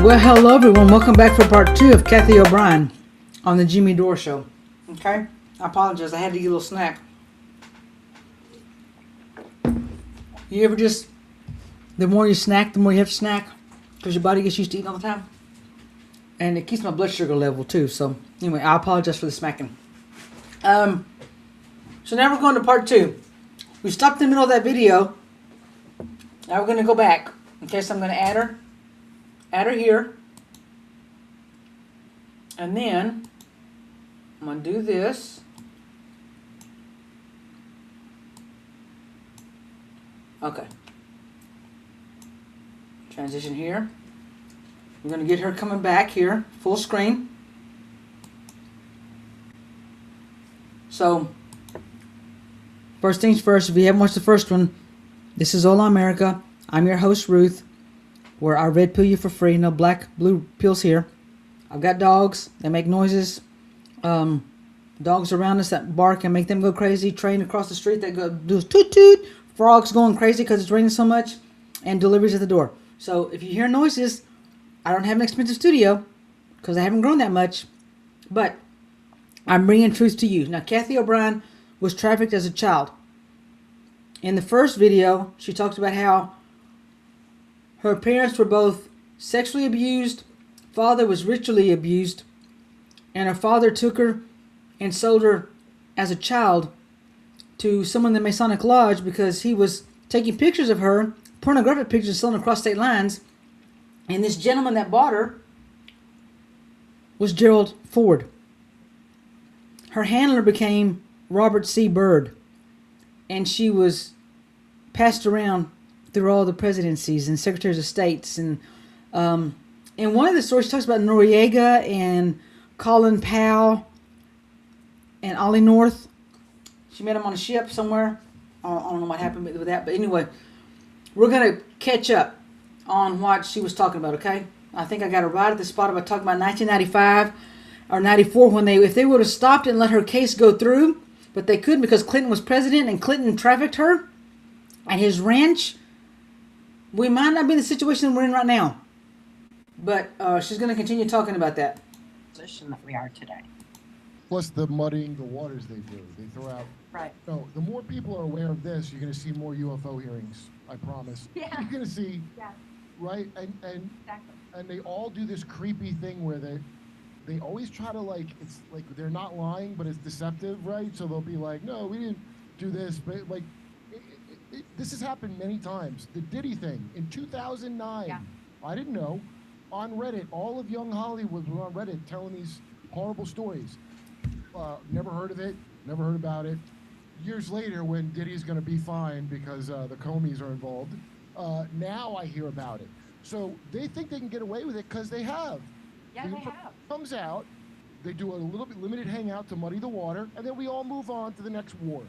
Well, hello everyone. Welcome back for part 2 of Cathy O'Brien on the Jimmy Dore Show. Okay? I apologize. I had to get a little snack. You ever just, the more you snack, the more you have to snack? Because your body gets used to eating all the time. And it keeps my blood sugar level too. So, anyway, I apologize for the smacking. So now we're going to part 2. We stopped in the middle of that video. Now we're going to go back. Okay, so I'm going to add her here, and then I'm going to do this, okay, transition here. We're going to get her coming back here, full screen. So, first things first, if you haven't watched the first one, this is Hola America. I'm your host, Ruth, where I red pill you for free. No black, blue pills here. I've got dogs. They make noises. Dogs around us that bark and make them go crazy. Train across the street that go do toot toot. Frogs going crazy because it's raining so much. And deliveries at the door. So if you hear noises, I don't have an expensive studio because I haven't grown that much. But I'm bringing truth to you. Now, Cathy O'Brien was trafficked as a child. In the first video, she talked about how her parents were both sexually abused, father was ritually abused, and her father took her and sold her as a child to someone in the Masonic Lodge because he was taking pictures of her, pornographic pictures, selling across state lines. And this gentleman that bought her was Gerald Ford. Her handler became Robert C. Byrd, and she was passed around through all the presidencies and secretaries of states. And in one of the stories, she talks about Noriega and Colin Powell and Ollie North. She met him on a ship somewhere. I don't know what happened with that. But anyway, we're going to catch up on what she was talking about, okay? I think I got it right at the spot about talking about 1995 or 94 when if they would have stopped and let her case go through, but they couldn't because Clinton was president and Clinton trafficked her at his ranch, we might not be in the situation we're in right now. But she's going to continue talking about that. Position that we are today. Plus the muddying the waters they do. They throw out. Right. No, the more people are aware of this, you're going to see more UFO hearings. I promise. Yeah. You're going to see. Yeah. Right. And Exactly. and they all do this creepy thing where they always try to it's like they're not lying, but it's deceptive, right? So they'll be like, no, we didn't do this, but like. This has happened many times. The Diddy thing in 2009. Yeah. I didn't know. On Reddit, all of young Hollywood was on Reddit telling these horrible stories. Never heard of it. Never heard about it. Years later, when Diddy's going to be fined because the Comeys are involved, now I hear about it. So they think they can get away with it because they have. Yeah, they have. Comes out, they do a little bit limited hangout to muddy the water, and then we all move on to the next war.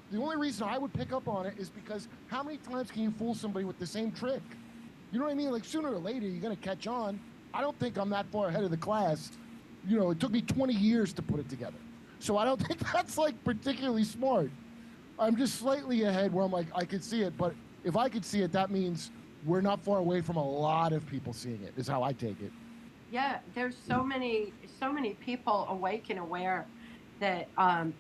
The only reason I would pick up on it is because how many times can you fool somebody with the same trick? You know what I mean? Like sooner or later, you're going to catch on. I don't think I'm that far ahead of the class. You know, it took me 20 years to put it together. So I don't think that's like particularly smart. I'm just slightly ahead where I'm like, I could see it. But if I could see it, that means we're not far away from a lot of people seeing it, is how I take it. Yeah, there's so many people awake and aware that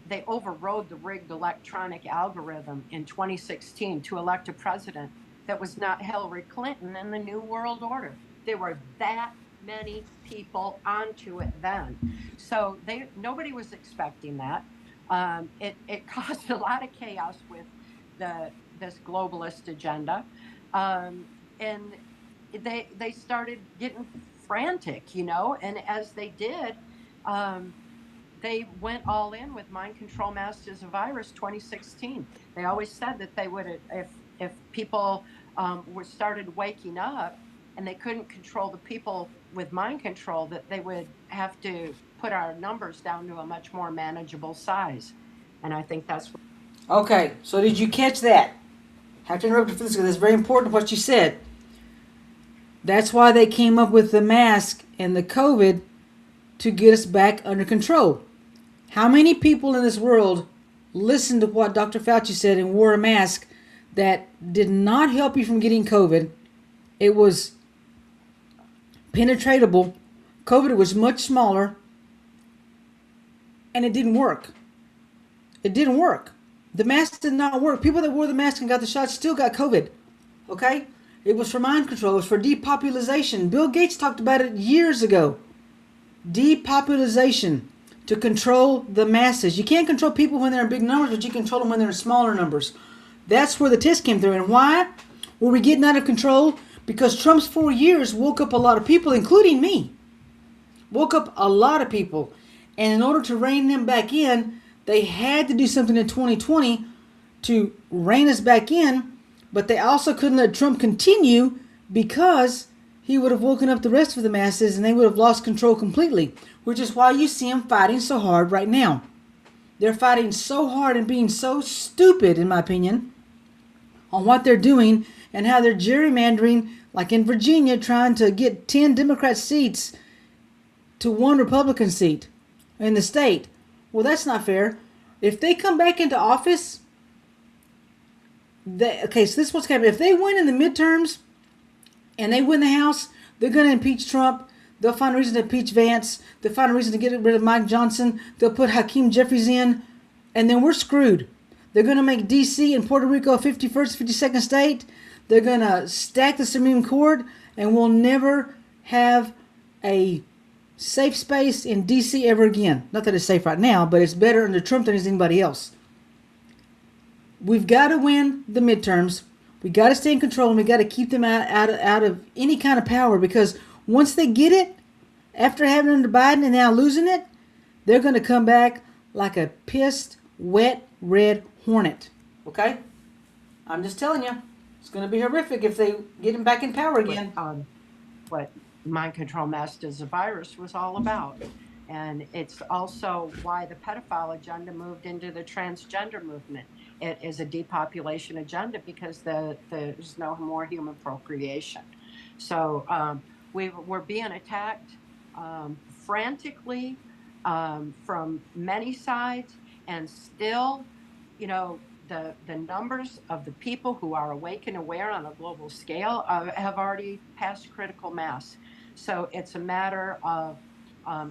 they overrode the rigged electronic algorithm in 2016 to elect a president that was not Hillary Clinton in the New World Order. There were that many people onto it then. So nobody was expecting that. It caused a lot of chaos with this globalist agenda. And they started getting frantic, and as they did, they went all in with Mind Control Masters of Virus 2016. They always said that they would, if people started waking up and they couldn't control the people with mind control, that they would have to put our numbers down to a much more manageable size. And I think that's what... Okay, so did you catch that? I have to interrupt you for this because it's very important what you said. That's why they came up with the mask and the COVID to get us back under control. How many people in this world listened to what Dr. Fauci said and wore a mask that did not help you from getting COVID? It was penetratable. COVID was much smaller, and it didn't work. It didn't work. The mask did not work. People that wore the mask and got the shot still got COVID. Okay? It was for mind control. It was for depopulation. Bill Gates talked about it years ago. Depopulation. To control the masses. You can't control people when they're in big numbers, but you control them when they're in smaller numbers. That's where the test came through. And why were we getting out of control? Because Trump's 4 years woke up a lot of people, including me. Woke up a lot of people. And in order to rein them back in, they had to do something in 2020 to rein us back in, but they also couldn't let Trump continue because he would have woken up the rest of the masses and they would have lost control completely, which is why you see them fighting so hard right now. They're fighting so hard and being so stupid, in my opinion, on what they're doing and how they're gerrymandering, like in Virginia, trying to get 10 Democrat seats to 1 Republican seat in the state. Well, that's not fair. If they come back into office, so this is what's happening. If they win in the midterms and they win the House, they're going to impeach Trump. They'll find a reason to impeach Vance. They'll find a reason to get rid of Mike Johnson. They'll put Hakeem Jeffries in, and then we're screwed. They're going to make D.C. and Puerto Rico a 51st, 52nd state. They're going to stack the Supreme Court, and we'll never have a safe space in D.C. ever again. Not that it's safe right now, but it's better under Trump than is anybody else. We've got to win the midterms. We got to stay in control, and we got to keep them out of any kind of power, because once they get it, after having it under Biden and now losing it, they're going to come back like a pissed, wet, red hornet. Okay? I'm just telling you. It's going to be horrific if they get him back in power again. What mind control masked as a virus was all about. And it's also why the pedophile agenda moved into the transgender movement. It is a depopulation agenda because there's no more human procreation. So we're being attacked frantically from many sides, and still, the numbers of the people who are awake and aware on a global scale have already passed critical mass. So it's a matter of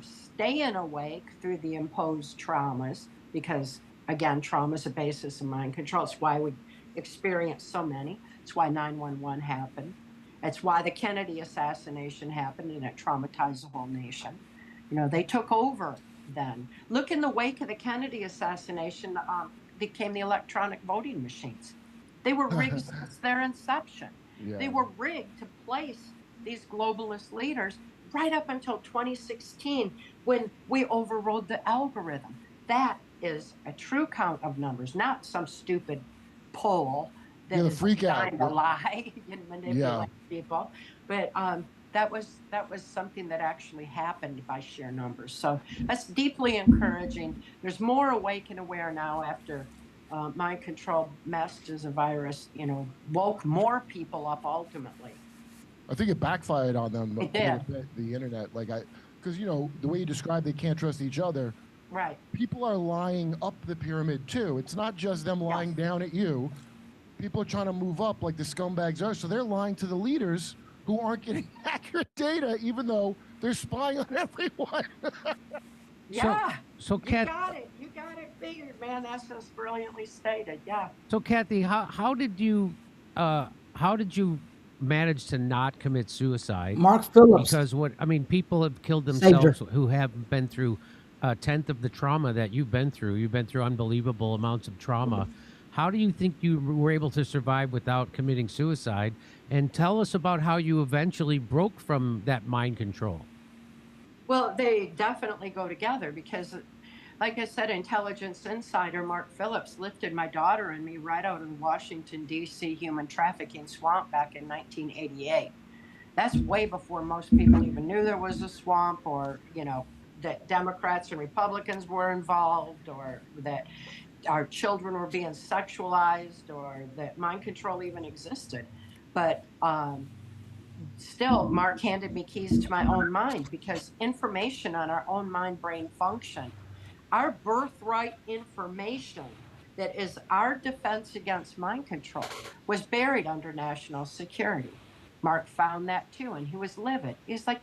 staying awake through the imposed traumas, because, again, trauma is a basis of mind control. It's why we experience so many. It's why 9/11 happened. It's why the Kennedy assassination happened, and it traumatized the whole nation. They took over then. Look, in the wake of the Kennedy assassination, became the electronic voting machines. They were rigged since their inception. Yeah. They were rigged to place these globalist leaders right up until 2016, when we overrode the algorithm. That is a true count of numbers, not some stupid poll that is designed to lie and manipulate people. But that was something that actually happened by sheer numbers. So that's deeply encouraging. There's more awake and aware now after mind control masked as a virus, woke more people up ultimately. I think it backfired on them. It did. The internet, because the way you described, they can't trust each other. Right. People are lying up the pyramid too. It's not just them lying down at you. People are trying to move up like the scumbags are. So they're lying to the leaders who aren't getting accurate data, even though they're spying on everyone. Yeah. So Kat, you got it figured, man. That's just brilliantly stated. Yeah. So Cathy, how did you manage to not commit suicide? Mark Phillips. Because people have killed themselves who have been through a tenth of the trauma that you've been through. You've been through unbelievable amounts of trauma. How do you think you were able to survive without committing suicide? And tell us about how you eventually broke from that mind control. Well, they definitely go together because, like I said, intelligence insider Mark Phillips lifted my daughter and me right out of the Washington, D.C. human trafficking swamp back in 1988. That's way before most people even knew there was a swamp, or, that Democrats and Republicans were involved, or that our children were being sexualized, or that mind control even existed. But still, Mark handed me keys to my own mind, because information on our own mind-brain function, our birthright information that is our defense against mind control, was buried under national security. Mark found that too, and he was livid. He's like,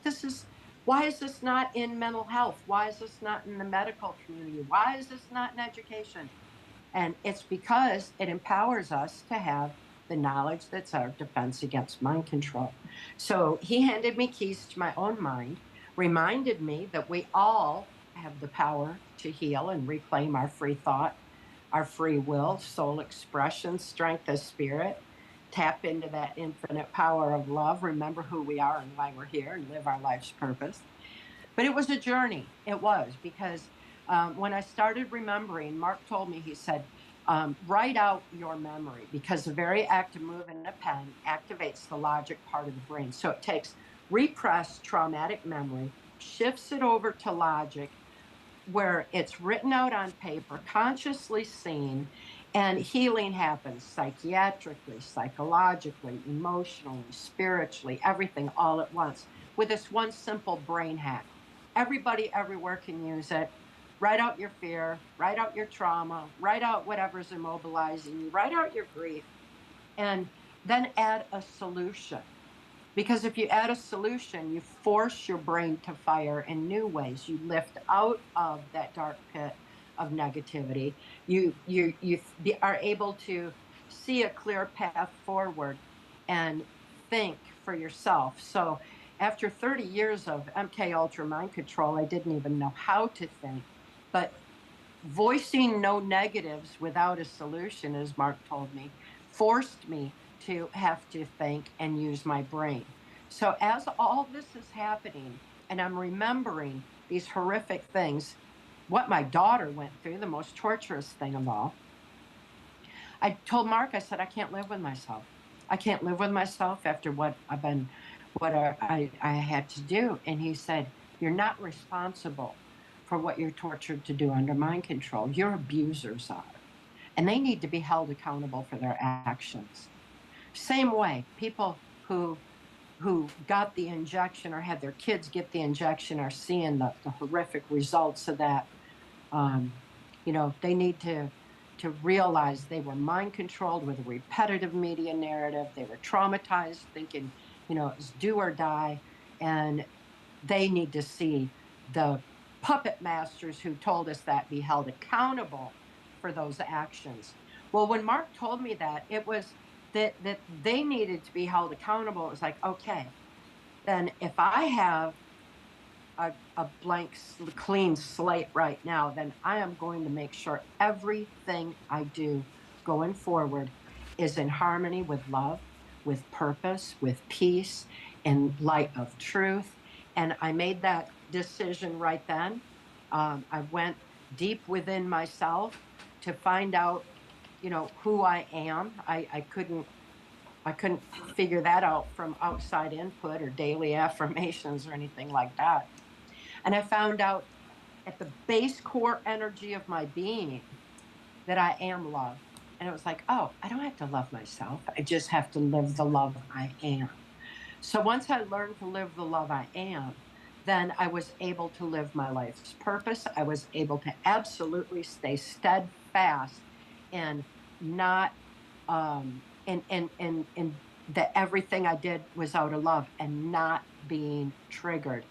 why is this not in mental health? Why is this not in the medical community? Why is this not in education? And it's because it empowers us to have the knowledge that's our defense against mind control. So he handed me keys to my own mind, reminded me that we all have the power to heal and reclaim our free thought, our free will, soul expression, strength of spirit, tap into that infinite power of love, remember who we are and why we're here, and live our life's purpose. But it was a journey. It was because when I started remembering, Mark told me, he said, write out your memory because the very act of moving a pen activates the logic part of the brain. So it takes repressed traumatic memory, shifts it over to logic, where it's written out on paper, consciously seen, and healing happens psychiatrically, psychologically, emotionally, spiritually, everything all at once with this one simple brain hack. Everybody everywhere can use it. Write out your fear, write out your trauma, write out whatever's immobilizing you, write out your grief, and then add a solution. Because if you add a solution, you force your brain to fire in new ways. You lift out of that dark pit of negativity. You are able to see a clear path forward and think for yourself. So after 30 years of MK Ultra mind control, I didn't even know how to think. But voicing no negatives without a solution, as Mark told me, forced me to have to think and use my brain. So as all this is happening and I'm remembering these horrific things, what my daughter went through, the most torturous thing of all, I told Mark, I said, I can't live with myself. I can't live with myself after what I had to do. And he said, you're not responsible for what you're tortured to do under mind control. Your abusers are, and they need to be held accountable for their actions. Same way, people who got the injection or had their kids get the injection are seeing the horrific results of that. They need to realize they were mind controlled with a repetitive media narrative. They were traumatized, thinking, it's do or die, and they need to see the puppet masters who told us that be held accountable for those actions. Well, when Mark told me that, it was that they needed to be held accountable. It was like, okay, then if I have a blank, clean slate right now, then I am going to make sure everything I do going forward is in harmony with love, with purpose, with peace, in light of truth. And I made that decision right then. I went deep within myself to find out, who I am. I couldn't figure that out from outside input or daily affirmations or anything like that. And I found out at the base core energy of my being that I am love. And it was like, oh, I don't have to love myself. I just have to live the love I am. So once I learned to live the love I am, then I was able to live my life's purpose. I was able to absolutely stay steadfast and not in that everything I did was out of love and not being triggered.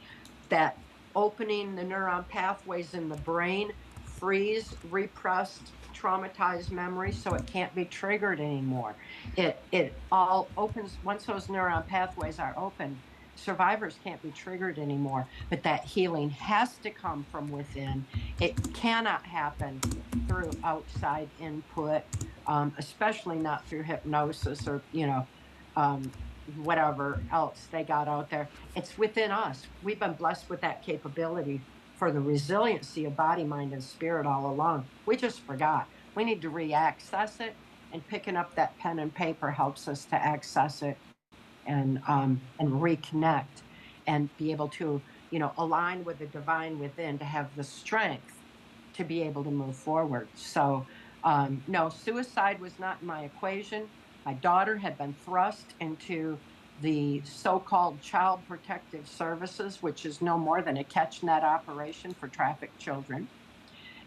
That opening the neuron pathways in the brain frees repressed traumatized memory so it can't be triggered anymore. It all opens once those neuron pathways are open. Survivors can't be triggered anymore, but that healing has to come from within. It cannot happen through outside input, especially not through hypnosis or whatever else they got out there. It's within us. We've been blessed with that capability for the resiliency of body, mind, and spirit all along. We just forgot. We need to re-access it, and picking up that pen and paper helps us to access it and reconnect and be able to, align with the divine within to have the strength to be able to move forward. So, no, suicide was not in my equation. My daughter had been thrust into the so-called Child Protective Services, which is no more than a catch net operation for trafficked children.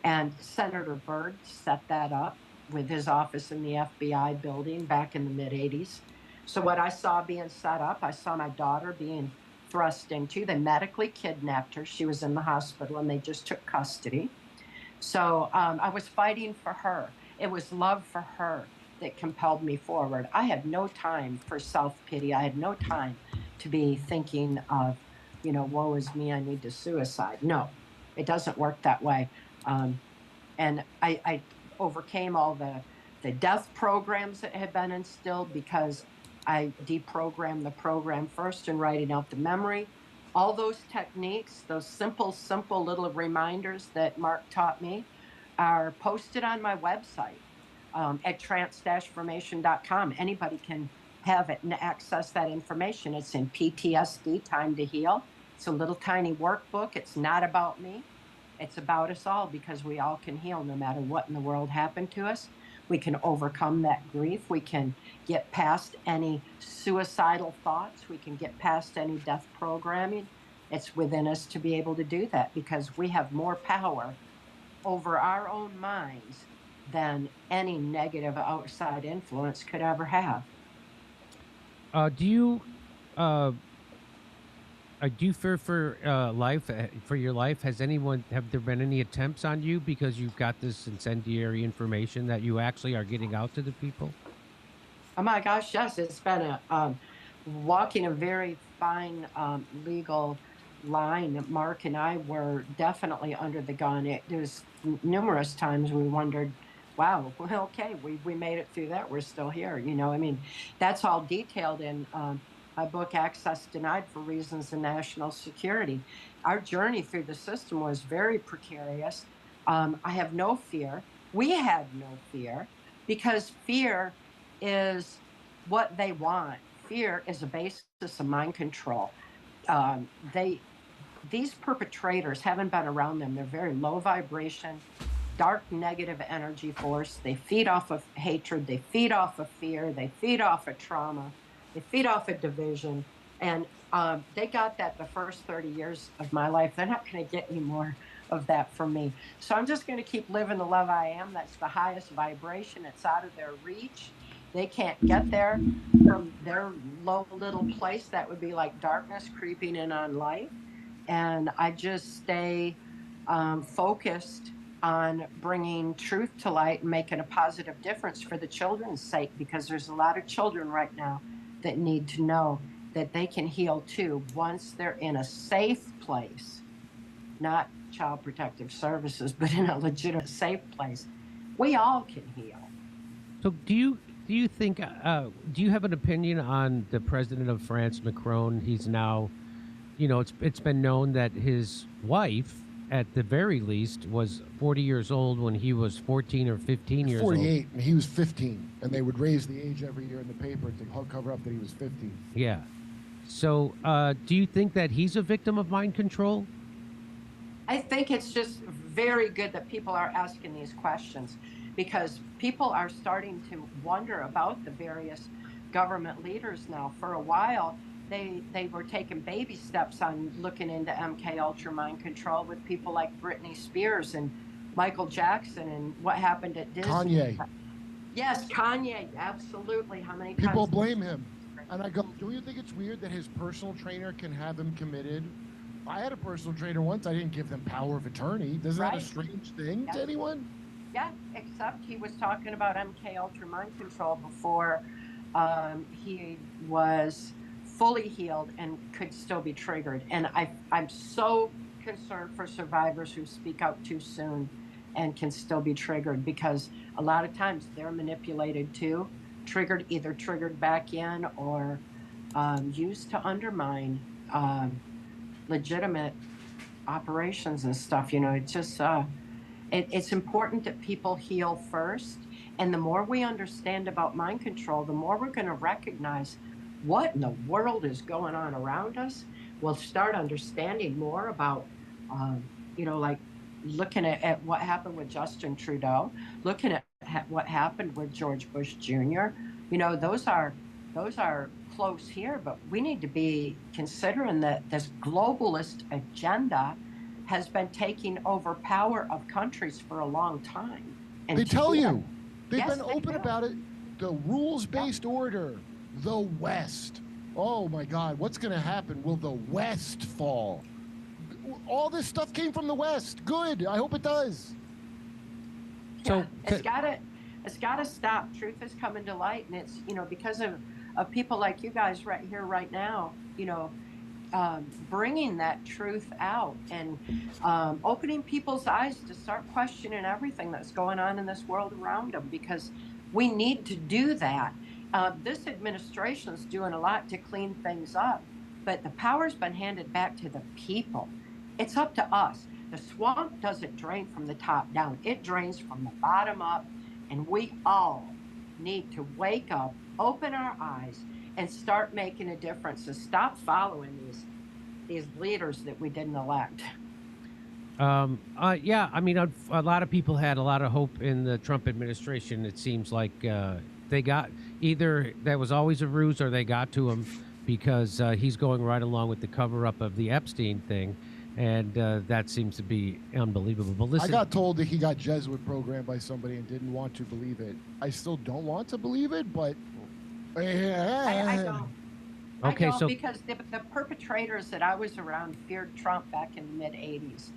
And Senator Byrd set that up with his office in the FBI building back in the mid-'80s. So what I saw being set up, I saw my daughter being thrust into. They medically kidnapped her. She was in the hospital and they just took custody. So I was fighting for her. It was love for her that compelled me forward. I had no time for self pity. I had no time to be thinking of, woe is me, I need to suicide. No, it doesn't work that way. Um, and I overcame all the death programs that had been instilled because I deprogrammed the program first and writing out the memory. All those techniques, those simple little reminders that Mark taught me, are posted on my website at trance-formation.com. Anybody can have it and access that information. It's in PTSD, Time to Heal. It's a little tiny workbook. It's not about me. It's about us all because we all can heal no matter what in the world happened to us. We can overcome that grief. We can get past any suicidal thoughts. We can get past any death programming. It's within us to be able to do that because we have more power over our own minds than any negative outside influence could ever have. Do you do you fear for life, for your life? Have there been any attempts on you because you've got this incendiary information that you actually are getting out to the people? Oh my gosh, yes, it's been walking a very fine legal line. Mark and I were definitely under the gun. There's numerous times we wondered, wow, well, okay, we made it through that. We're still here. I mean, that's all detailed in my book, Access Denied for Reasons of National Security. Our journey through the system was very precarious. I have no fear. We had no fear because fear is what they want. Fear is a basis of mind control. These perpetrators haven't been around them. They're very low vibration, dark negative energy force. They feed off of hatred. They feed off of fear. They feed off of trauma. They feed off of division. And they got that the first 30 years of my life. They're not going to get any more of that from me. So I'm just going to keep living the love I am. That's the highest vibration. It's out of their reach. They can't get there from their low little place. That would be like darkness creeping in on light. And I just stay focused on bringing truth to light and making a positive difference for the children's sake, because there's a lot of children right now that need to know that they can heal too once they're in a safe place, not Child Protective Services, but in a legitimate safe place. We all can heal. So do you think, do you have an opinion on the president of France, Macron? He's now, it's been known that his wife, at the very least, was 40 years old when he was 14 or 15 years old. 48, and he was 15. And they would raise the age every year in the paper to cover up that he was 15. Yeah. So do you think that he's a victim of mind control? I think it's just very good that people are asking these questions, because people are starting to wonder about the various government leaders now. For a while, they were taking baby steps on looking into MK Ultra mind control with people like Britney Spears and Michael Jackson and what happened at Disney. Kanye. Yes, Kanye, absolutely. How many people times blame him? And I go, do you think it's weird that his personal trainer can have him committed? I had a personal trainer once. I didn't give them power of attorney. Isn't that a strange thing to anyone? Yeah, except he was talking about MK Ultra mind control before he was fully healed and could still be triggered. And I'm so concerned for survivors who speak out too soon and can still be triggered, because a lot of times they're manipulated too, either triggered back in or used to undermine legitimate operations and stuff. It's just it's important that people heal first, and the more we understand about mind control, the more we're going to recognize what in the world is going on around us. We'll start understanding more about like looking at what happened with Justin Trudeau, looking at what happened with George Bush Jr. Those are close here, but we need to be considering that this globalist agenda has been taking over power of countries for a long time. And they tell you. They've Yes, been open about it. The rules-based order. The West. Oh my God, what's going to happen? Will the West fall? All this stuff came from the West. Good. I hope it does. So Yeah, it's gotta stop. Truth is coming to light, and it's because of people like you guys right here, right now. Bringing that truth out and opening people's eyes to start questioning everything that's going on in this world around them, because we need to do that. This administration's doing a lot to clean things up, but the power's been handed back to the people. It's up to us. The swamp doesn't drain from the top down, it drains from the bottom up, and we all need to wake up, open our eyes, and start making a difference, and stop following these leaders that we didn't elect. Yeah, I mean, a lot of people had a lot of hope in the Trump administration. It seems like they got either that was always a ruse or they got to him because he's going right along with the cover up of the Epstein thing. And that seems to be unbelievable. But listen, I got told that he got Jesuit programmed by somebody and didn't want to believe it. I still don't want to believe it, but I don't. okay, so because the perpetrators that I was around feared Trump back in the mid '80s.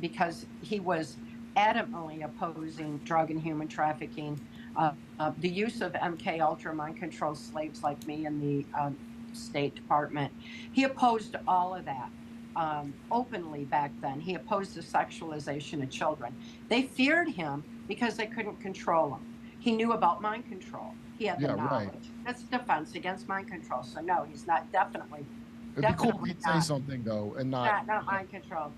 Because he was adamantly opposing drug and human trafficking, the use of MK Ultra, mind control slaves like me in the State Department. He opposed all of that. Openly back then. He opposed the sexualization of children. They feared him because they couldn't control him. He knew about mind control. He had the knowledge. Right. That's defense against mind control. So no, he's not definitely. It'd be cool if he'd say something though, and not mind control.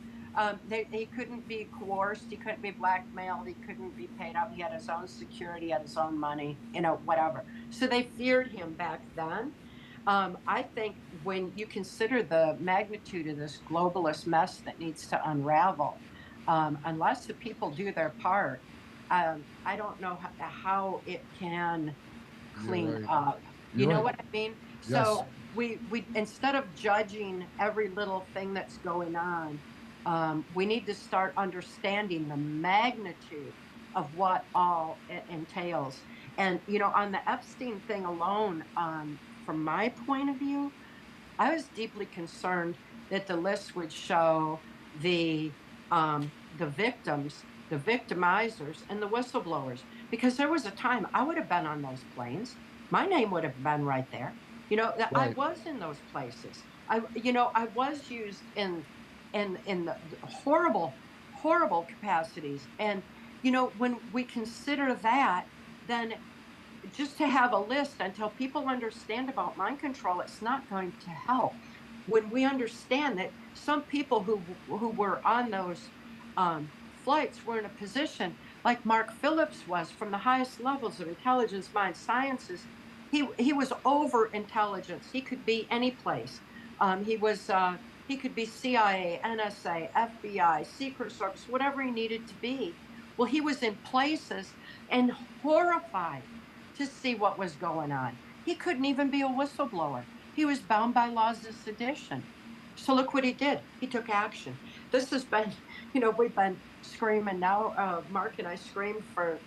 He couldn't be coerced. He couldn't be blackmailed. He couldn't be paid up. He had his own security, had his own money, whatever. So they feared him back then. I think when you consider the magnitude of this globalist mess that needs to unravel, unless the people do their part, I don't know how it can clean up. You know what I mean? Yes. So we instead of judging every little thing that's going on, we need to start understanding the magnitude of what all it entails. And on the Epstein thing alone, from my point of view, I was deeply concerned that the list would show the victims, the victimizers, and the whistleblowers. Because there was a time I would have been on those planes. My name would have been right there. Right. I was in those places. I was used in the horrible capacities. And when we consider that, then just to have a list until people understand about mind control, it's not going to help. When we understand that some people who were on those flights were in a position like Mark Phillips was, from the highest levels of intelligence, mind sciences, he was over intelligence. He could be any place. He could be CIA, NSA, FBI, Secret Service, whatever he needed to be. Well, he was in places and horrified to see what was going on. He couldn't even be a whistleblower. He was bound by laws of sedition. So look what he did. He took action. This has been, we've been screaming now. Mark and I screamed for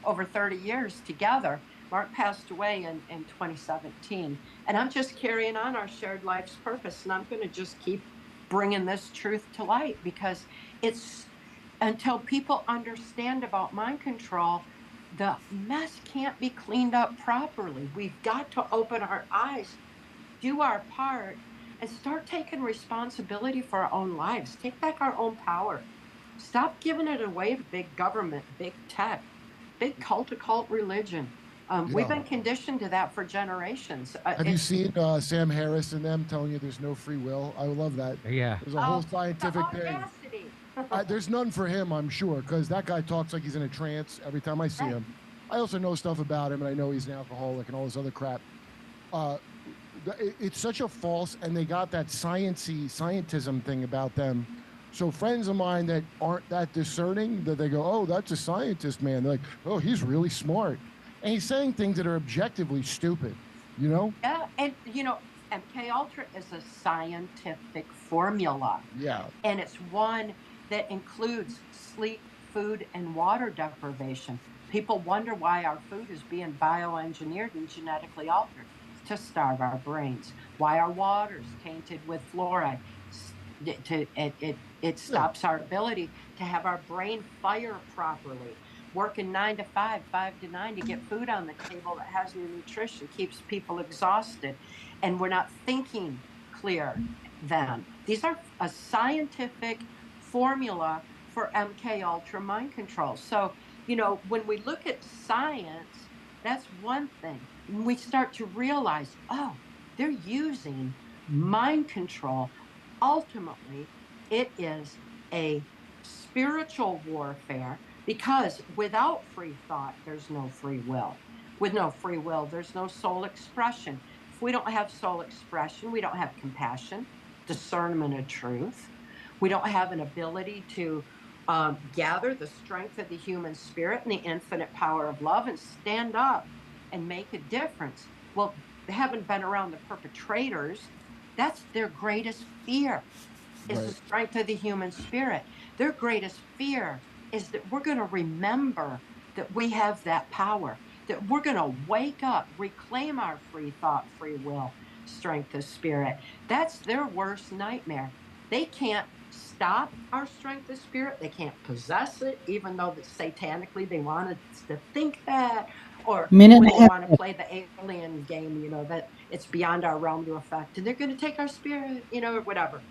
over 30 years together. Mark passed away in 2017. And I'm just carrying on our shared life's purpose. And I'm going to just keep bringing this truth to light, because it's until people understand about mind control, the mess can't be cleaned up properly. We've got to open our eyes, do our part, and start taking responsibility for our own lives. Take back our own power. Stop giving it away to big government, big tech, big cult religion. We've been conditioned to that for generations. Have you seen Sam Harris and them telling you there's no free will? I love that. Yeah. There's a whole scientific thing. There's none for him, I'm sure, because that guy talks like he's in a trance every time I see him. I also know stuff about him, and I know he's an alcoholic and all this other crap. It's such a false, and they got that scientism thing about them. So friends of mine that aren't that discerning, that they go, oh, that's a scientist, man. They're like, oh, he's really smart. And he's saying things that are objectively stupid, Yeah, and, MK Ultra is a scientific formula. Yeah. And it's one that includes sleep, food and water deprivation. People wonder why our food is being bioengineered and genetically altered to starve our brains. Why our water's tainted with fluoride. It stops our ability to have our brain fire properly. Working 9 to 5, 5 to 9 to get food on the table that has no nutrition keeps people exhausted, and we're not thinking clear then. These are a scientific formula for MK Ultra mind control. So, when we look at science, that's one thing. When we start to realize, oh, they're using mind control, ultimately, it is a spiritual warfare, because without free thought, there's no free will. With no free will, there's no soul expression. If we don't have soul expression, we don't have compassion, discernment of truth. We don't have an ability to gather the strength of the human spirit and the infinite power of love and stand up and make a difference. Well, they haven't been around the perpetrators. That's their greatest fear, is the strength of the human spirit. Their greatest fear is that we're going to remember that we have that power, that we're going to wake up, reclaim our free thought, free will, strength of spirit. That's their worst nightmare. They can't stop our strength of spirit. They can't possess it, even though that satanically they want us to think that, or when they want to play the alien game, that it's beyond our realm to affect, and they're going to take our spirit, or whatever.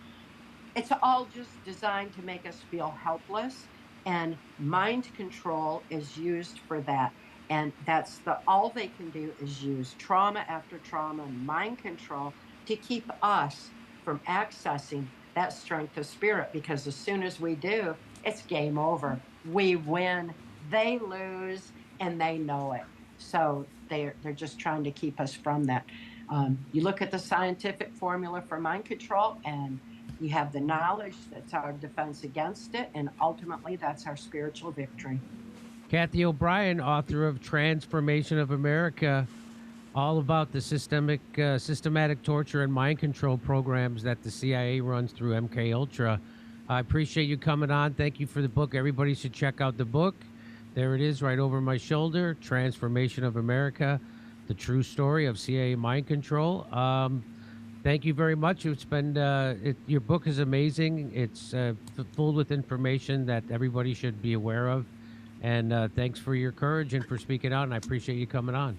It's all just designed to make us feel helpless, and mind control is used for that. And that's all they can do is use trauma after trauma and mind control to keep us from accessing that strength of spirit, because as soon as we do, it's game over. We win, they lose, and they know it. So they're just trying to keep us from that. You look at the scientific formula for mind control, and you have the knowledge that's our defense against it, and ultimately that's our spiritual victory. Cathy O'Brien, author of Transformation of America, all about the systematic torture and mind control programs that the CIA runs through MK Ultra. I appreciate you coming on. Thank you for the book. Everybody should check out the book. There it is, right over my shoulder. Transformation of America, the true story of CIA mind control. Thank you very much. It's been your book is amazing. It's full with information that everybody should be aware of. And thanks for your courage and for speaking out. And I appreciate you coming on.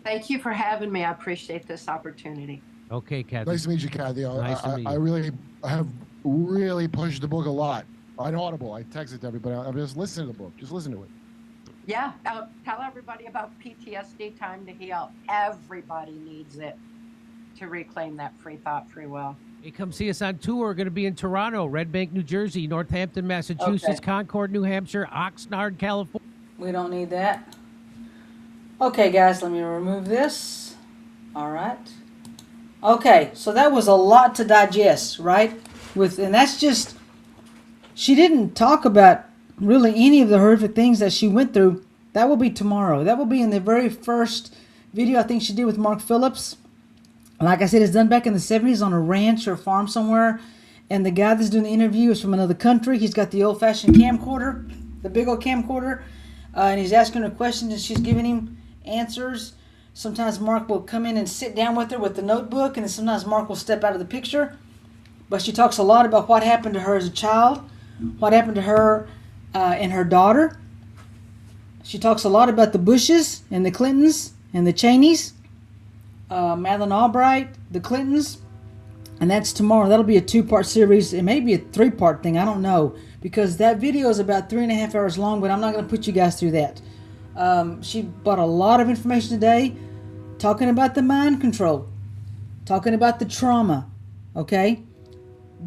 Thank you for having me. I appreciate this opportunity. Okay, Cathy. Nice to meet you, Cathy. Nice to meet you. I have really pushed the book a lot on Audible. I text it to everybody. I'm just listening to the book. Just listen to it. Yeah. Tell everybody about PTSD Time to Heal. Everybody needs it to reclaim that free thought, free will. Hey, come see us on tour. We're going to be in Toronto, Red Bank, New Jersey, Northampton, Massachusetts, Concord, New Hampshire, Oxnard, California. We don't need that. Okay, guys, let me remove this. All right. Okay, so that was a lot to digest, right? And that's just, she didn't talk about really any of the horrific things that she went through. That will be tomorrow. That will be in the very first video I think she did with Mark Phillips. Like I said, it's done back in the 70s on a ranch or farm somewhere. And the guy that's doing the interview is from another country. He's got the old-fashioned camcorder, the big old camcorder. And he's asking her questions and she's giving him answers. Sometimes Mark will come in and sit down with her with the notebook. And then sometimes Mark will step out of the picture. But she talks a lot about what happened to her as a child. What happened to her and her daughter. She talks a lot about the Bushes and the Clintons and the Cheneys. Madeleine Albright, the Clintons, and that's tomorrow. That'll be a 2-part series. It may be a 3-part thing. I don't know, because that video is about 3.5 hours long, but I'm not going to put you guys through that. She brought a lot of information today, talking about the mind control, talking about the trauma, okay?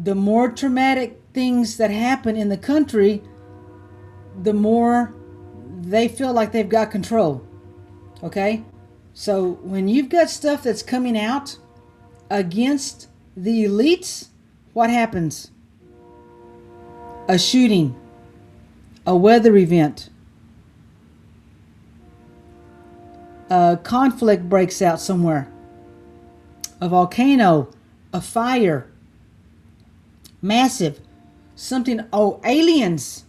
The more traumatic things that happen in the country, the more they feel like they've got control, okay? So when you've got stuff that's coming out against the elites, what happens? A shooting, a weather event, a conflict breaks out somewhere, a volcano, a fire, massive, something, aliens,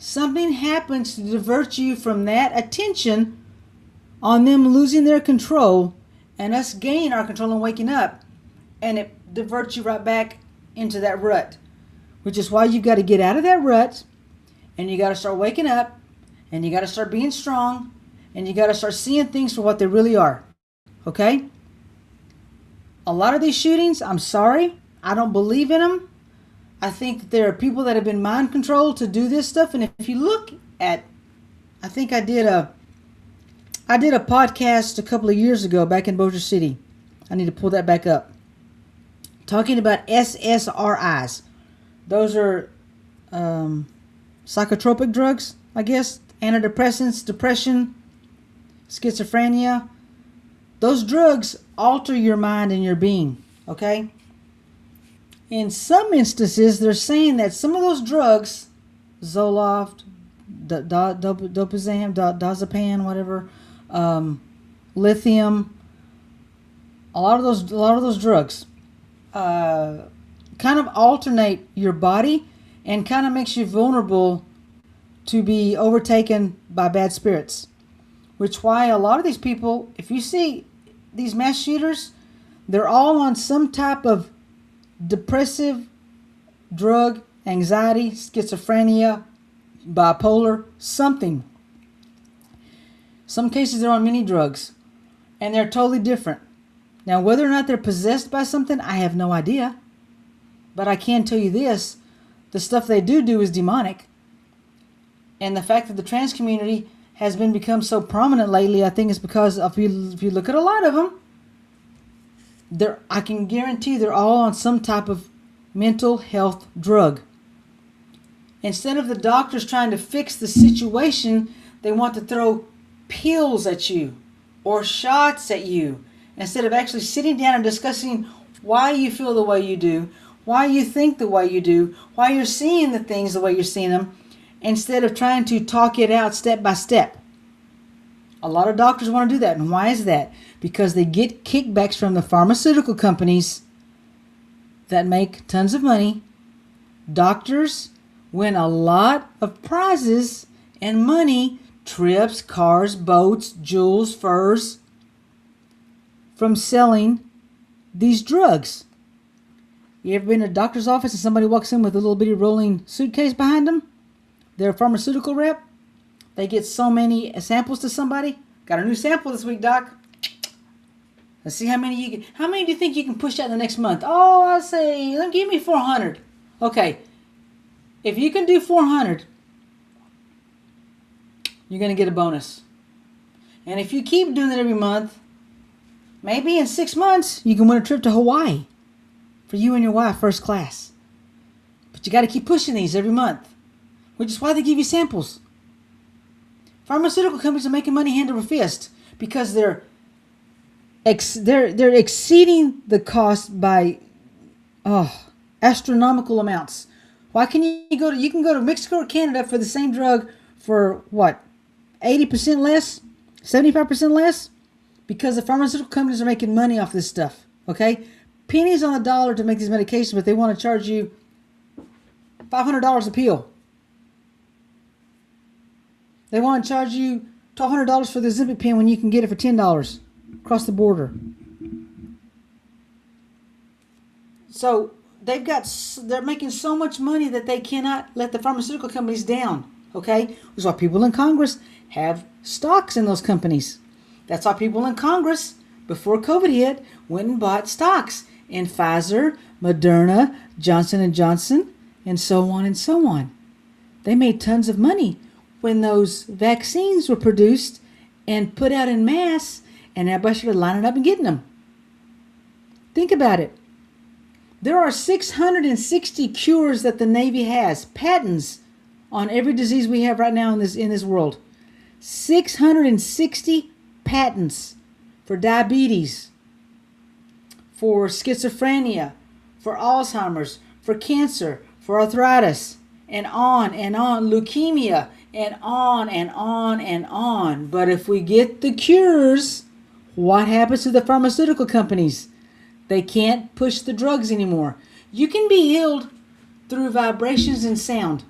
something happens to divert you from that attention on them losing their control and us gaining our control and waking up, and it diverts you right back into that rut, which is why you've got to get out of that rut, and you got to start waking up, and you got to start being strong, and you got to start seeing things for what they really are. Okay? A lot of these shootings, I'm sorry, I don't believe in them. I think that there are people that have been mind controlled to do this stuff. And if you look at, I think I did a podcast a couple of years ago back in Bossier City. I need to pull that back up. Talking about SSRIs. Those are psychotropic drugs, I guess. Antidepressants, depression, schizophrenia. Those drugs alter your mind and your being, okay? In some instances, they're saying that some of those drugs, Zoloft, Dopazam, whatever, lithium, a lot of those drugs kind of alternate your body and kind of makes you vulnerable to be overtaken by bad spirits. Which why a lot of these people, if you see these mass shooters, they're all on some type of depressive drug, anxiety, schizophrenia, bipolar, something. Some cases they're on many drugs, and they're totally different. Now, whether or not they're possessed by something, I have no idea. But I can tell you this, the stuff they do is demonic. And the fact that the trans community has become so prominent lately, I think is because if you look at a lot of them, I can guarantee they're all on some type of mental health drug. Instead of the doctors trying to fix the situation, they want to throw pills at you or shots at you instead of actually sitting down and discussing why you feel the way you do, why you think the way you do, why you're seeing the things the way you're seeing them, instead of trying to talk it out step by step. A lot of doctors want to do that. And why is that? Because they get kickbacks from the pharmaceutical companies that make tons of money. Doctors win a lot of prizes and money, trips, cars, boats, jewels, furs, from selling these drugs. You ever been to a doctor's office and somebody walks in with a little bitty rolling suitcase behind them? They're a pharmaceutical rep. They get so many samples to somebody. Got a new sample this week, Doc. Let's see how many you can. How many do you think you can push out the next month? Oh, I'll say, give me 400. Okay. If you can do 400, you're going to get a bonus. And if you keep doing it every month, maybe in 6 months, you can win a trip to Hawaii for you and your wife, first class. But you got to keep pushing these every month, which is why they give you samples. Pharmaceutical companies are making money hand over fist because they're exceeding the cost by astronomical amounts. Why can you can go to Mexico or Canada for the same drug for what? 80% less? 75% less? Because the pharmaceutical companies are making money off this stuff. Okay? Pennies on the dollar to make these medications, but they want to charge you $500 a pill. They want to charge you $1,200 for the Ozempic pen when you can get it for $10 across the border. So they're making so much money that they cannot let the pharmaceutical companies down. Okay, which is why people in Congress have stocks in those companies. That's why people in Congress, before COVID hit, went and bought stocks in Pfizer, Moderna, Johnson & Johnson, and so on and so on. They made tons of money when those vaccines were produced and put out in mass, and everybody started lining up and getting them. Think about it. There are 660 cures that the Navy has, patents on every disease we have right now in this world. 660 patents for diabetes, for schizophrenia, for Alzheimer's, for cancer, for arthritis, and on, leukemia, and on and on and on. But if we get the cures, what happens to the pharmaceutical companies? They can't push the drugs anymore. You can be healed through vibrations and sound.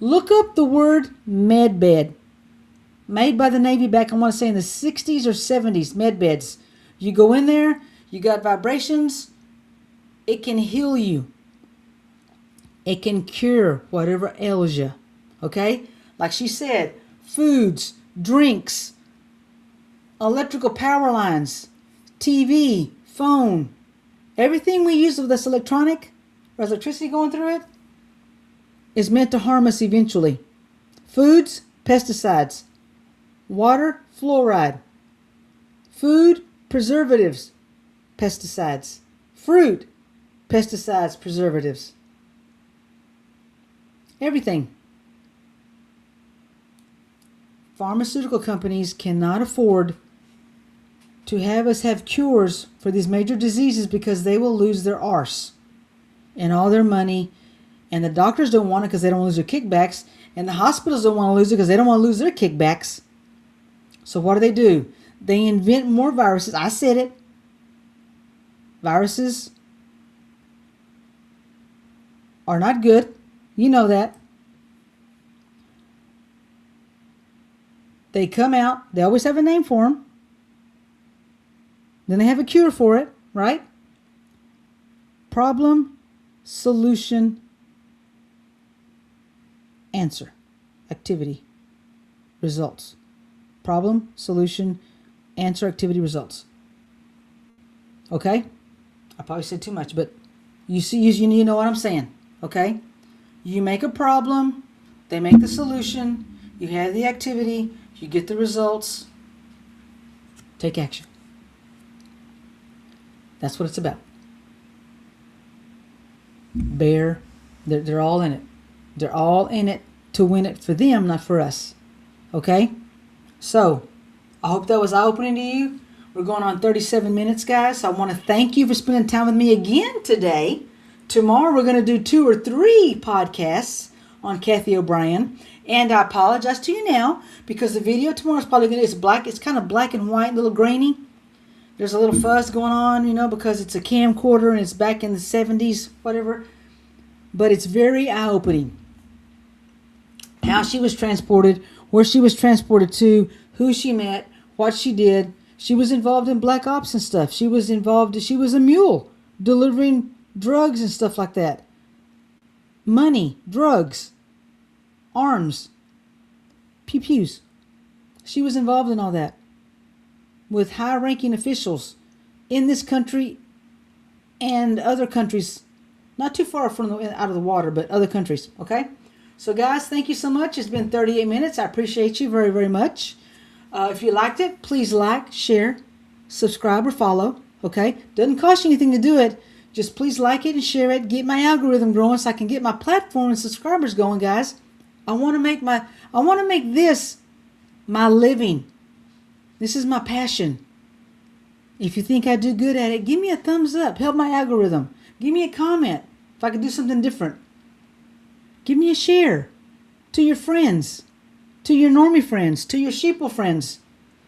Look up the word med bed. Made by the Navy back, I want to say in the 60s or 70s, med beds. You go in there, you got vibrations, it can heal you. It can cure whatever ails you. Okay? Like she said, foods, drinks, electrical power lines, TV, phone, everything we use with this electronic, or electricity going through it, is meant to harm us eventually. Foods, pesticides. Water, fluoride. Food, preservatives, pesticides. Fruit, pesticides, preservatives. Everything. Pharmaceutical companies cannot afford to have us have cures for these major diseases because they will lose their arse and all their money. And the doctors don't want it because they don't want to lose their kickbacks. And the hospitals don't want to lose it because they don't want to lose their kickbacks. So what do? They invent more viruses. I said it. Viruses are not good. You know that. They come out. They always have a name for them. Then they have a cure for it, right? Problem, solution, answer, activity, results. Problem, solution, answer, activity, results. Okay? I probably said too much, but you know what I'm saying. Okay? You make a problem, they make the solution, you have the activity, you get the results. Take action. That's what it's about. They're all in it. They're all in it to win it for them, not for us. Okay? So, I hope that was eye-opening to you. We're going on 37 minutes, guys. So I want to thank you for spending time with me again today. Tomorrow we're going to do 2 or 3 podcasts on Cathy O'Brien. And I apologize to you now because the video tomorrow is probably going to, it's black. It's kind of black and white, a little grainy. There's a little fuzz going on, because it's a camcorder and it's back in the 70s, whatever. But it's very eye-opening. How she was transported, where she was transported to, who she met, what she did. She was involved in black ops and stuff. She was a mule delivering drugs and stuff like that. Money, drugs, arms, pew-pews. She was involved in all that with high-ranking officials in this country and other countries, not too far from out of the water, but other countries, okay? So, guys, thank you so much. It's been 38 minutes. I appreciate you very, very much. If you liked it, please like, share, subscribe, or follow, okay? Doesn't cost you anything to do it. Just please like it and share it. Get my algorithm growing so I can get my platform and subscribers going, guys. I want to make this my living. This is my passion. If you think I do good at it, give me a thumbs up. Help my algorithm. Give me a comment if I could do something different. Give me a share to your friends, to your normie friends, to your sheeple friends,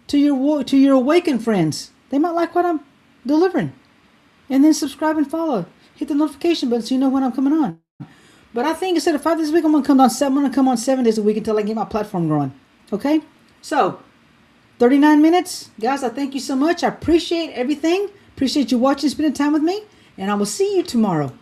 to your awakened friends. They might like what I'm delivering. And then subscribe and follow. Hit the notification button so you know when I'm coming on. But I think instead of 5 days a week, I'm going to come on 7 days a week until I get my platform growing. Okay? So, 39 minutes. Guys, I thank you so much. I appreciate everything. Appreciate you watching, spending time with me. And I will see you tomorrow.